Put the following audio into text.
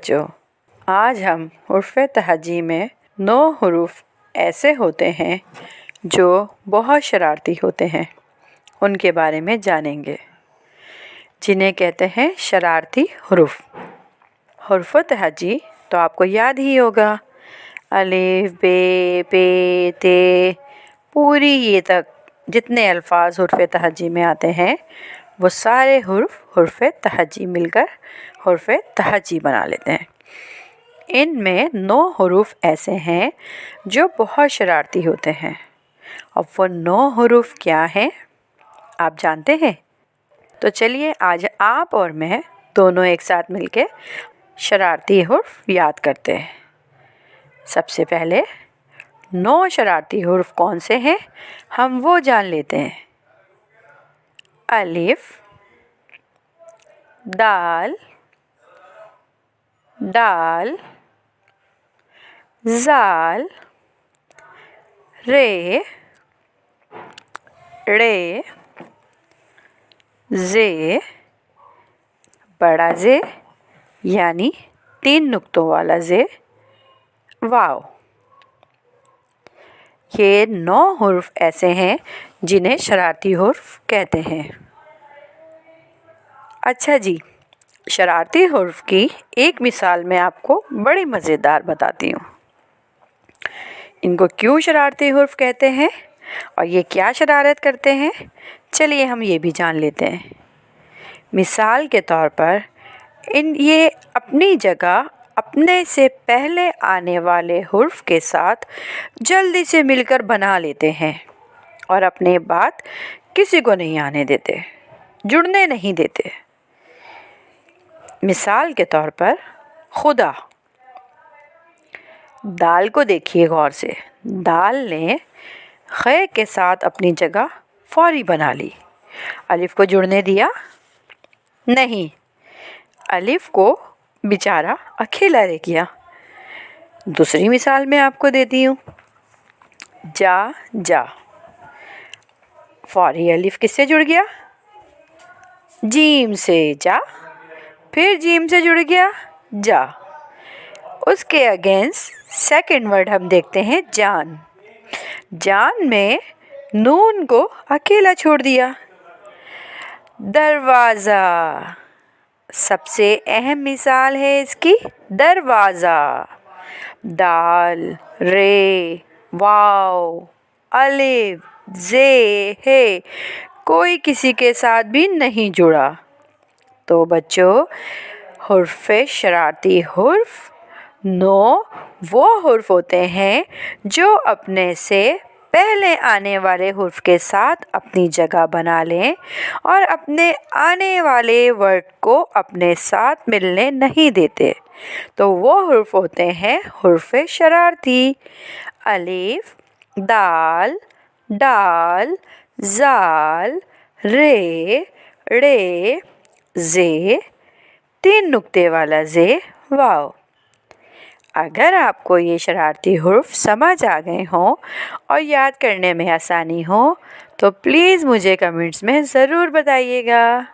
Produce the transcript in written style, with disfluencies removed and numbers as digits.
जो आज हम हुर्फ तहजी में 9 हरूफ ऐसे होते हैं जो बहुत शरारती होते हैं, उनके बारे में जानेंगे, जिन्हें कहते हैं शरारती हरूफ। हुर्फ तहजी तो आपको याद ही होगा, अलिफ बे पे ते पूरी ये तक जितने अल्फाज हुर्फ तहजी में आते हैं वो सारे हुर्फ तहजी मिलकर हुर्फ तहजी बना लेते हैं। इनमें 9 हरूफ ऐसे हैं जो बहुत शरारती होते हैं। अब वो 9 हरूफ क्या हैं आप जानते हैं? तो चलिए आज आप और मैं दोनों एक साथ मिलके शरारती हुर्फ याद करते हैं। सबसे पहले 9 शरारती हुर्फ कौन से हैं हम वो जान लेते हैं। अलिफ, दाल, दाल, ज़ाल, रे, रे, जे, बड़ा जे यानी 3 नुक्तों वाला जे, वाव। ये 9 हुर्फ ऐसे हैं जिन्हें शरारती हुर्फ कहते हैं। अच्छा जी, शरारती हुर्फ की एक मिसाल मैं आपको बड़ी मज़ेदार बताती हूँ। इनको क्यों शरारती हुर्फ कहते हैं और ये क्या शरारत करते हैं, चलिए हम ये भी जान लेते हैं। मिसाल के तौर पर ये अपनी जगह अपने से पहले आने वाले हुर्फ के साथ जल्दी से मिलकर बना लेते हैं और अपने बाद किसी को नहीं आने देते, जुड़ने नहीं देते। मिसाल के तौर पर खुदा। दाल को देखिए गौर से, दाल ने खे के साथ अपनी जगह फौरी बना ली। अलिफ को जुड़ने दिया नहीं, अलिफ को बेचारा अकेला रह गया। दूसरी मिसाल मैं आपको देती हूँ, जा, जा। फौरी अलिफ किससे जुड़ गया? जीम से, जा। फिर जीम से जुड़ गया जा। उसके अगेंस्ट सेकंड वर्ड हम देखते हैं जान। जान में नून को अकेला छोड़ दिया। दरवाज़ा सबसे अहम मिसाल है इसकी, दरवाज़ा। दाल, रे, वाव, अलिफ, जे, हे, कोई किसी के साथ भी नहीं जुड़ा। तो बच्चों, हुर्फ शरारती हुर्फ 9 वो हुर्फ होते हैं जो अपने से पहले आने वाले हुर्फ के साथ अपनी जगह बना लें और अपने आने वाले वर्ड को अपने साथ मिलने नहीं देते। तो वो हुर्फ होते हैं हुर्फ शरारती। अलिफ, दाल, डाल, ज़ाल, रे, रे, जे, 3 नुक्ते वाला जे, वाव। अगर आपको ये शरारती हुर्फ समझ आ गए हों और याद करने में आसानी हो तो प्लीज़ मुझे कमेंट्स में ज़रूर बताइएगा।